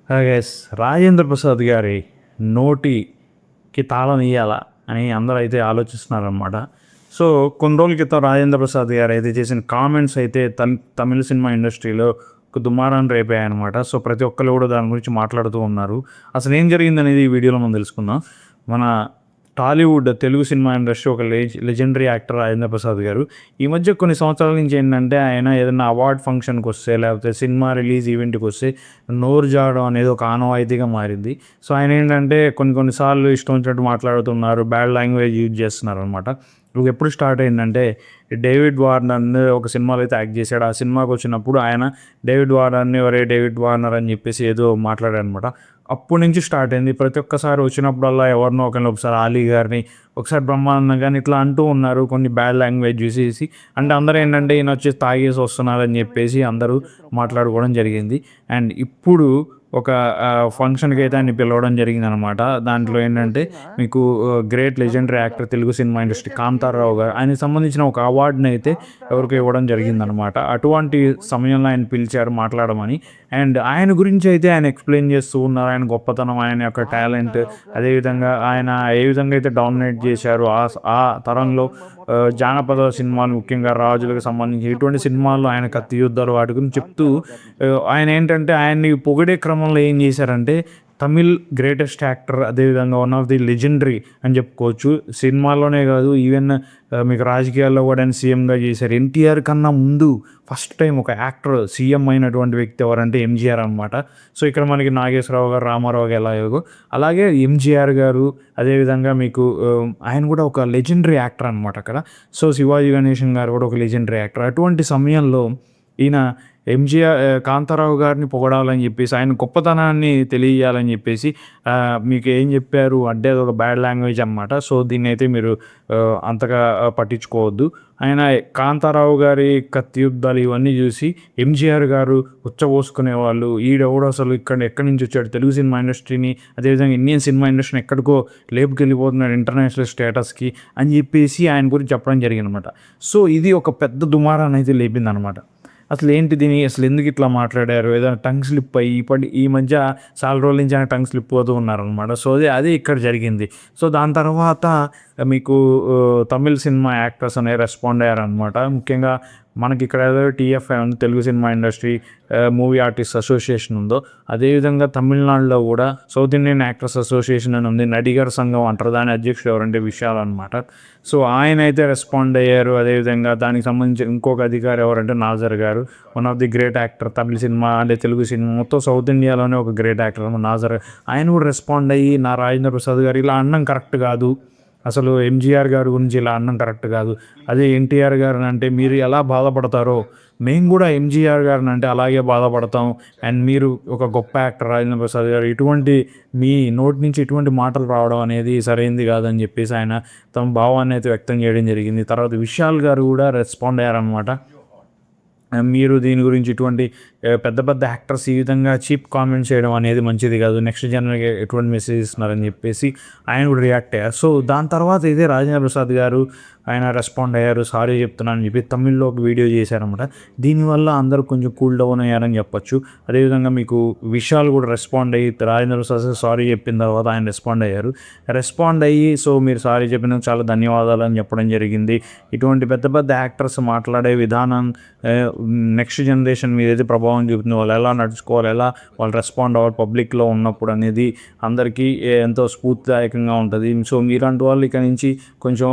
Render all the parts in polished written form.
Guys, Rajendra Prasad గారి నోటికి తాళం ఇయ్యాలా అని అందరూ అయితే ఆలోచిస్తున్నారనమాట. సో, కొన్ని రోజుల క్రితం రాజేంద్ర ప్రసాద్ గారు అయితే చేసిన కామెంట్స్ అయితే తమిళ సినిమా ఇండస్ట్రీలో ఒక దుమారాన్ని రేపాయనమాట. సో, ప్రతి ఒక్కళ్ళు కూడా దాని గురించి మాట్లాడుతూ ఉన్నారు. అసలు ఏం జరిగిందనేది ఈ వీడియోలో మనం తెలుసుకుందాం. మన టాలీవుడ్ తెలుగు సినిమా ఇండస్ట్రీ ఒక లెజెండరీ యాక్టర్ రాజేంద్ర ప్రసాద్ గారు. ఈ మధ్య కొన్ని సంవత్సరాల నుంచి ఏంటంటే ఆయన ఏదైనా అవార్డ్ ఫంక్షన్కి వస్తే, లేకపోతే సినిమా రిలీజ్ ఈవెంట్కి వస్తే నోరు జారడం అనేది ఒక ఆనవాయితీగా మారింది. సో ఆయన ఏంటంటే కొన్ని సార్లు ఇష్టం వచ్చినట్టు మాట్లాడుతున్నారు, బ్యాడ్ లాంగ్వేజ్ యూజ్ చేస్తున్నారు అనమాట. ఇది ఎప్పుడు స్టార్ట్ అయిందంటే, డేవిడ్ వార్నర్ని ఒక సినిమాలో అయితే యాక్ట్ చేశాడు. ఆ సినిమాకి వచ్చినప్పుడు ఆయన డేవిడ్ వార్నర్ని ఒరే డేవిడ్ వార్నర్ అని చెప్పేసి ఏదో మాట్లాడాడు అనమాట. అప్పటి నుంచి స్టార్ట్ అయింది. ప్రతి ఒక్కసారి వచ్చినప్పుడల్లా ఎవరినో ఒకరిని, ఒకసారి ఆలీ గారిని, ఒకసారి బ్రహ్మానందం గారిని ఇట్లా అంటూ ఉన్నారు కొన్ని బ్యాడ్ లాంగ్వేజ్ చూసేసి. అంటే అందరూ ఏంటంటే ఈయన వచ్చేసి తాగేసి వస్తున్నారని చెప్పేసి అందరూ మాట్లాడుకోవడం జరిగింది. అండ్ ఇప్పుడు ఒక ఫంక్షన్కి అయితే ఆయన పిలవడం జరిగిందనమాట. దాంట్లో ఏంటంటే మీకు great legendary actor Telugu cinema industry Kantharao గారు, ఆయనకి సంబంధించిన ఒక అవార్డుని అయితే ఎవరికి ఇవ్వడం జరిగిందనమాట. అటువంటి సమయంలో ఆయన పిలిచారు మాట్లాడమని. అండ్ ఆయన గురించి అయితే ఆయన ఎక్స్ప్లెయిన్ చేస్తూ ఉన్నారు, ఆయన గొప్పతనం, ఆయన యొక్క టాలెంట్, అదేవిధంగా ఆయన ఏ విధంగా అయితే డామినేట్ చేశారు ఆ తరంలో. జానపద సినిమాలు, ముఖ్యంగా రాజులకు సంబంధించి ఇటువంటి సినిమాల్లో ఆయన కత్తి యుద్ధాలు వాటి గురించి చెప్తూ ఆయన ఏంటంటే ఆయన్ని పొగిడే క్రమంలో ఏం చేశారంటే తమిళ్ గ్రేటెస్ట్ యాక్టర్, అదేవిధంగా వన్ ఆఫ్ ది లెజెండరీ అని చెప్పుకోవచ్చు. సినిమాల్లోనే కాదు, ఈవెన్ మీకు రాజకీయాల్లో కూడా ఆయన సీఎంగా చేశారు. ఎన్టీఆర్ కన్నా ముందు ఫస్ట్ టైం ఒక యాక్టర్ సీఎం అయినటువంటి వ్యక్తి ఎవరంటే ఎంజీఆర్ అనమాట. సో ఇక్కడ మనకి నాగేశ్వరరావు గారు, రామారావు గారు ఎలాగో అలాగే ఎంజీఆర్ గారు, అదేవిధంగా మీకు ఆయన కూడా ఒక లెజెండరీ యాక్టర్ అనమాట అక్కడ. సో శివాజీ గణేషన్ గారు కూడా ఒక లెజెండరీ యాక్టర్. అటువంటి సమయంలో ఈయన కాంతారావు గారిని పొగడాలని చెప్పేసి, ఆయన గొప్పతనాన్ని తెలియజేయాలని చెప్పేసి మీకు ఏం చెప్పారు అంటే అదొక బ్యాడ్ లాంగ్వేజ్ అనమాట. సో దీన్ని అయితే మీరు అంతగా పట్టించుకోవద్దు. ఆయన కాంతారావు గారి కత్తి యుద్ధాలు ఇవన్నీ చూసి ఎంజీఆర్ గారు ఉచ్చబోసుకునేవాళ్ళు, ఈడెవడో అసలు ఎక్కడి నుంచి వచ్చాడు, తెలుగు సినిమా ఇండస్ట్రీని, అదేవిధంగా ఇండియన్ సినిమా ఇండస్ట్రీని ఎక్కడికో లేపుకెళ్ళిపోతున్నాడు ఇంటర్నేషనల్ స్టేటస్కి అని చెప్పేసి ఆయన గురించి చెప్పడం జరిగిందనమాట. సో ఇది ఒక పెద్ద దుమారాన్ని అయితే లేపిందనమాట. అసలు ఏంటి దీని, అసలు ఎందుకు ఇట్లా మాట్లాడారు, ఏదైనా టంగ్ స్లిప్ అయ్యి ఈ మధ్య చాలా రోజుల నుంచి ఆయన టంగ్ స్లిప్ అవుతూ ఉన్నారనమాట. సో అదే ఇక్కడ జరిగింది. సో దాని తర్వాత మీకు తమిళ్ సినిమా యాక్టర్స్ అనేవి రెస్పాండ్ అయ్యారనమాట. ముఖ్యంగా మనకి ఇక్కడ ఏదో టీఎఫ్ఐ ఉంది, Telugu cinema industry movie artist association ఉందో, అదేవిధంగా తమిళనాడులో కూడా సౌత్ ఇండియన్ యాక్టర్స్ అసోసియేషన్ అని ఉంది. నడిగర్ సంఘం అంటారు, దాని అధ్యక్షుడు ఎవరంటే విశాల్ అనమాట. సో ఆయన అయితే రెస్పాండ్ అయ్యారు. అదేవిధంగా దానికి సంబంధించి ఇంకొక అధికారి ఎవరంటే నాజర్ గారు, one of the great actor, Tamil cinema అంటే తెలుగు సినిమా మొత్తం సౌత్ ఇండియాలోనే ఒక గ్రేట్ యాక్టర్ నాజర్. ఆయన కూడా రెస్పాండ్ అయ్యి, నా రాజేంద్ర ప్రసాద్ గారు ఇలా అన్నం కరెక్ట్ కాదు, అసలు ఎంజీఆర్ గారి గురించి ఇలా అన్నం కరెక్ట్ కాదు, అదే ఎన్టీఆర్ గారిని అంటే మీరు ఎలా బాధపడతారో మేము కూడా ఎంజీఆర్ గారిని అంటే అలాగే బాధపడతాం. అండ్ మీరు ఒక గొప్ప యాక్టర్ రాజేంద్ర ప్రసాద్ గారు, ఇటువంటి మీ నోటి నుంచి ఇటువంటి మాటలు రావడం అనేది సరైనది కాదని చెప్పేసి ఆయన తమ భావాన్ని అయితే వ్యక్తం చేయడం జరిగింది. తర్వాత విశాల్ గారు కూడా రెస్పాండ్ అయ్యారనమాట. మీరు దీని గురించి ఇటువంటి పెద్ద పెద్ద యాక్టర్స్ ఈ విధంగా చీప్ కామెంట్స్ చేయడం అనేది మంచిది కాదు, నెక్స్ట్ జనరేషన్కి ఎటువంటి మెసేజ్ ఇస్తున్నారని చెప్పేసి ఆయన కూడా రియాక్ట్ అయ్యారు. సో దాని తర్వాత ఇదే రాజేంద్ర ప్రసాద్ గారు ఆయన రెస్పాండ్ అయ్యారు, సారీ చెప్తున్నానని చెప్పి తమిళ్లో ఒక వీడియో చేశారనమాట. దీనివల్ల అందరూ కొంచెం కూల్ డౌన్ అయ్యారని చెప్పొచ్చు. అదేవిధంగా మీకు విశాల్ కూడా రెస్పాండ్ అయ్యి రాజేంద్ర ప్రసాద్ సారీ చెప్పిన తర్వాత ఆయన రెస్పాండ్ అయ్యి సో మీరు సారీ చెప్పినందుకు చాలా ధన్యవాదాలు అని చెప్పడం జరిగింది. ఇటువంటి పెద్ద పెద్ద యాక్టర్స్ మాట్లాడే విధానం నెక్స్ట్ జనరేషన్ మీద అయితే ప్రభావం చూపుతుంది. వాళ్ళు ఎలా నడుచుకోవాలి, ఎలా వాళ్ళు రెస్పాండ్ అవ్వాలి పబ్లిక్లో ఉన్నప్పుడు అనేది అందరికీ ఎంతో స్ఫూర్తిదాయకంగా ఉంటుంది. సో మీలాంటి వాళ్ళు ఇక నుంచి కొంచెం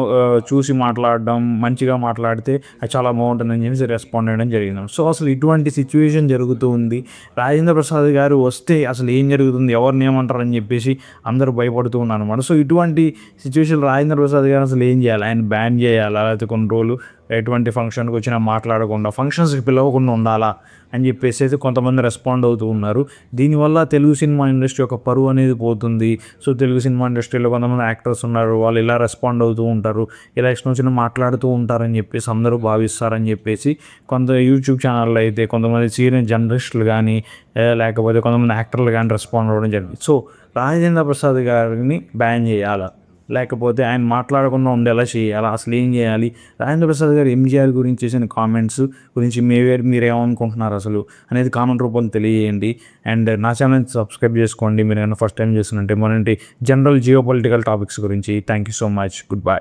చూసి మాట్లాడడం, మంచిగా మాట్లాడితే అది చాలా బాగుంటుందని చెప్పి రెస్పాండ్ అయ్యడం జరిగింది. సో అసలు ఇటువంటి సిచ్యువేషన్ జరుగుతూ ఉంది. రాజేంద్ర ప్రసాద్ గారు వస్తే అసలు ఏం జరుగుతుంది, ఎవరిని ఏమంటారని చెప్పేసి అందరూ భయపడుతూ ఉన్నారు అనమాట. సో ఇటువంటి సిచ్యువేషన్ రాజేంద్ర ప్రసాద్ గారు అసలు ఏం చేయాలి, ఆయన బ్యాన్ చేయాలా, లేకపోతే కొన్ని రోజులు ఎటువంటి ఫంక్షన్కి వచ్చినా మాట్లాడకుండా, ఫంక్షన్స్కి పిలవకుండా ఉండాలా అని చెప్పేసి అయితే కొంతమంది రెస్పాండ్ అవుతూ ఉన్నారు. దీనివల్ల తెలుగు సినిమా ఇండస్ట్రీ యొక్క పరువు అనేది పోతుంది. సో తెలుగు సినిమా ఇండస్ట్రీలో కొంతమంది యాక్టర్స్ ఉన్నారు, వాళ్ళు ఇలా రెస్పాండ్ అవుతూ ఉంటారు, ఇలా ఇష్టం వచ్చిన మాట్లాడుతూ ఉంటారని చెప్పేసి అందరూ భావిస్తారని చెప్పేసి కొంత యూట్యూబ్ ఛానల్లో అయితే కొంతమంది సీనియర్ జర్నలిస్టులు కానీ లేకపోతే కొంతమంది యాక్టర్లు కానీ రెస్పాండ్ అవ్వడం జరిగింది. సో రాజేంద్ర ప్రసాద్ గారిని బ్యాన్ చేయాలి, లేకపోతే ఆయన మాట్లాడకుండా ఉండేలా చేయాలా, అసలు ఏం చేయాలి, రాజేంద్ర ప్రసాద్ గారు ఎంజీఆర్ గురించి చేసిన కామెంట్స్ గురించి మీరేమనుకుంటున్నారు అసలు అనేది కామెంట్ రూపంలో తెలియజేయండి. అండ్ నా ఛానల్ సబ్స్క్రైబ్ చేసుకోండి మీరు ఏమైనా ఫస్ట్ టైం చేస్తున్నట్టే మనంటి జనరల్ జియో పొలిటికల్ టాపిక్స్ గురించి. Thank you so much. Good by.